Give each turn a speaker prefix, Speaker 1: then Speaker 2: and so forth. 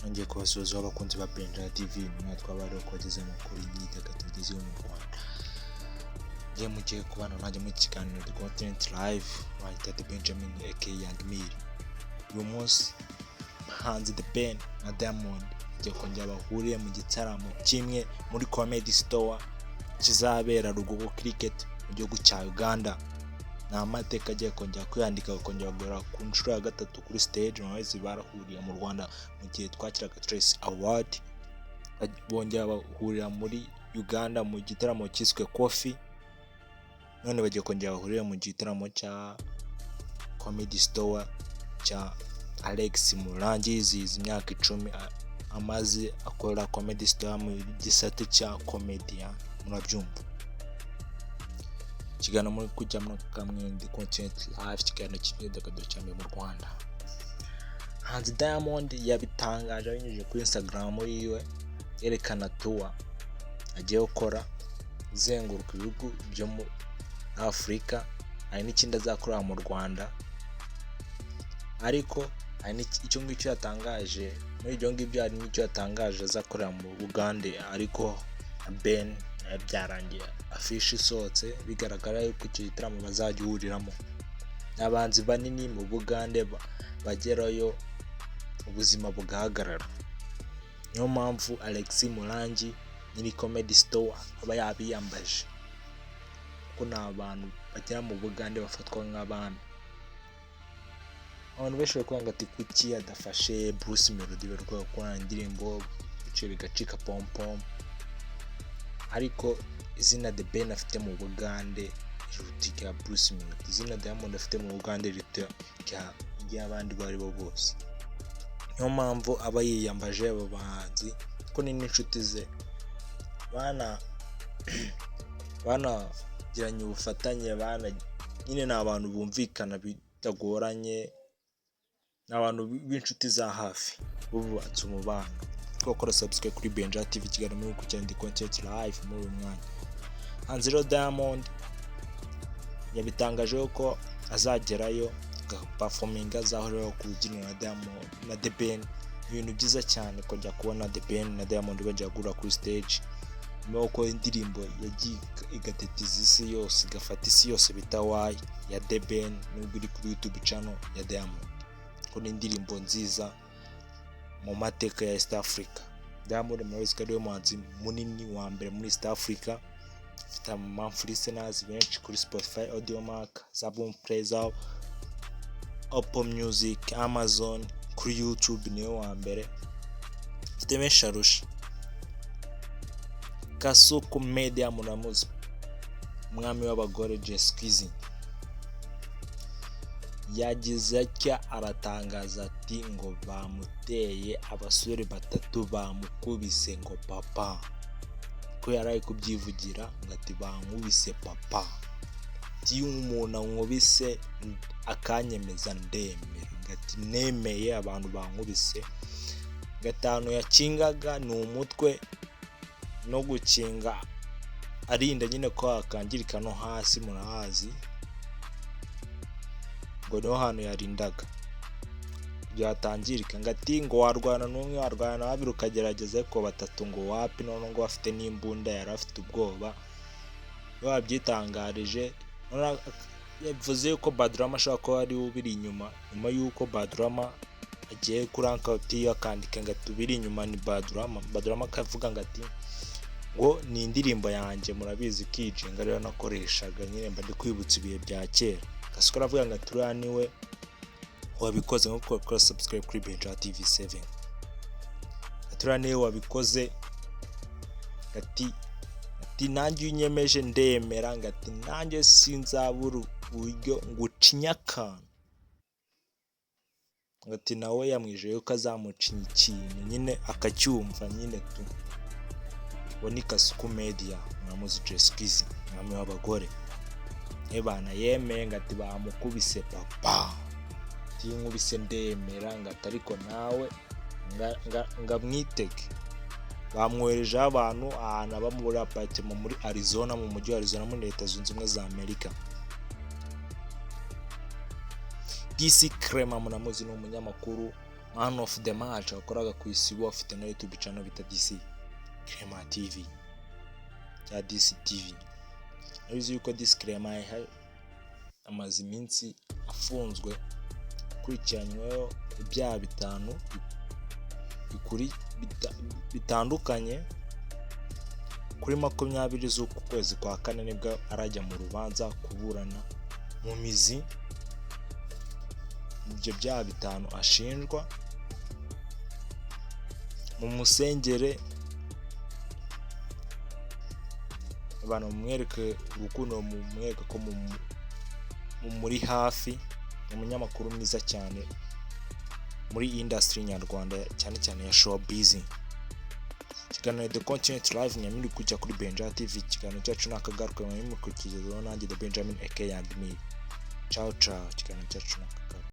Speaker 1: ngiye kubasuhuza abakunzi ba Benja TV, mwatwa bari kwageza amakuru y'imyidagaduro igezweho mu Rwanda. Mugiye kubana nanjye mu kiganiro The Content Live wahita The Benjamin aka Young Miri. Uyu munsi hanze The Ben na Diamond ngiye kongera bahuriye mu gitaramo kimwe muri Comedy Store kizabera Rugogo Cricket mu gihugu cya Uganda. Ni amateka agiye kongera kwiyandika kongera guhera ku nshuro ya gatatu kuri stage n'abahise barahuriye mu Rwanda mu gihe twakiraga Trace Award. Bongera bahurira muri Uganda mu gitaramo cyiswe Coffee, none bagiye kongera bahurira mu gitaramo cya Comedy Store cya Alex Murangi yizihiza imyaka 10 amaze akora Comedy Store mu gisate cya comedian. Murabyumva kiganiro muri kujyamo kamwe The Content Live, kiganiro cy'imyidagaduro cyane mu Rwanda. Hanze Diamond yabitangaje abinyujije kuri Instagram yiwe yerekana tour agiye gukora zenguruka ibihugu byo mu Afrika, hari n'ikindi azakorera mu Rwanda. Ariko hari icyo ngicyo yatangaje, muri ibyo ngibyo hari n'icyo yatangaje azakorera mu Uganda, ariko Ben byarangiye afishi isohotse bigaragara yuko icyo gitaramo bazajya uhuriramo n'abanzi banini mu Bugande bagerayo ubuzima bugahagarara. Niyo mpamvu Alex Murangi nyiri Comedy Store aba yabiyambaje, kuko ni abantu bagera mu Bugande bafatwa nk'abami. Abantu benshi bakwanga ati kuki adafashe Bruce Melody barwa gukora indirimbo bice bigacika pom pom, ariko izina The Ben afite mu Bugande rirutika Bruce Melody, izina Diamond afite mu Bugande rirutika y'abandi bari bo bose. Niyo mpamvu aba yiyambaje abo bahanzi ko ni n'inshuti ze banagiranye ubufatanye, nyine ni abantu bumvikana bitagoranye, ni abantu b'inshuti za hafi bubatse umubano. Gukora subscribe kuri Benja TV kiganiro muri kujyana The Content Live muri uyu mwanya. Hanze rero Diamond yabitangaje ko azagerayo performing azahorera ku rubyiniro na Diamond na The Ben. Ibintu byiza cyane kujya kubona The Ben na Diamond bajya gura kuri stage, nuko indirimbo yagiye igatetiza isi yose, igafata isi yose bita Why ya The Ben nubwo iri kuri YouTube channel ya Diamond, ko ni indirimbo nziza mu mateka ya East Africa. Diamond murabizi ko ari we muhanzi munini wa mbere muri East Africa, afite monthly listeners benshi kuri Spotify, Audiomack, Zabum Plays, Apple Music, Amazon, kuri YouTube niwe wa mbere, afite benshi arusha. Kasuku Media muramuzi, umwami w'abagore Jess Quizzy yagize atya aratangaza ati ngo bamuteye abasore batatu bamukubise ngo papa, ko yaraye kubyivugira ngati bankubise papa, ti umuntu ankubise akanyemeza ndemera, ngati nemeye abantu bankubise. Gatanu yakingaga ni umutwe no gukinga arinda nyine ko akangirika no hasi murahazi, ngo niho hantu yarindaga byatangirika. Ngati ngo warwana n'umwe warwana na babiri ukagerageza ko batatu ngo wapi, none ngo afite n'imbunda yari afite ubwoba. Babyitangarije yavuze ko Badrama ashaka ko ari ubiri nyuma yuko Badrama agiye kuranka uti yakandika ngati ubiri inyuma ni Badrama akavuga ngati ngo ni indirimbo yanjye murabizi kijinga rero nakoreshaga nyine mba ndi kwibutsa ibihe bya kera. Kasuka aravuga ngo turiya niwe wabikoze, nko gukora subscribe kuri Benja TV 7. Turiya niwe wabikoze ngati nanjye unyemeje ndemera, ngati nanjye sinzabura uburyo ngucinyaka, ngati nawe yamwije yuko azamucinya ikintu nyine akacyumva nyine tu. Ni Kasuku Media muramuzi Jess Quizzy umwami w'abagore ebana yemeye ngati bamukubise papa, tinkubise ndemera ngati ariko nawe ngamwitege. Bamwohereje abantu ahantu aba muri apartment muri Arizona, mu mujyi wa Arizona muri Leta Zunze Ubumwe za Amerika. DC Crema muramuzi ni umunyamakuru man of the match wakoraga ku isibo afite na YouTube channel bita DC Clement TV ya DC TV. Abizi yuko DC Clement amaze iminsi afunzwe kurikiranyweho ibyaha bitandukanye. Kuri 20 z'uku kwezi kwa kane nibwo arajya mu rubanza kuburana mu mizi ibyo byaha 5 ashinjwa. Mu musengere abantu mumwereke urukundo, mumwereke ko muri hafi. Umunyamakuru mwiza cyane muri industry nyarwanda cyane cyane ya showbiz. Kiganiro The Continent Live nyamiri kujya kuri Benja TV. Ikiganiro cyacu nakagaruka mu mukurikije nanjye The Benjamin aka and me. Ciao ciao. Ikiganiro cyacu nakagaruka.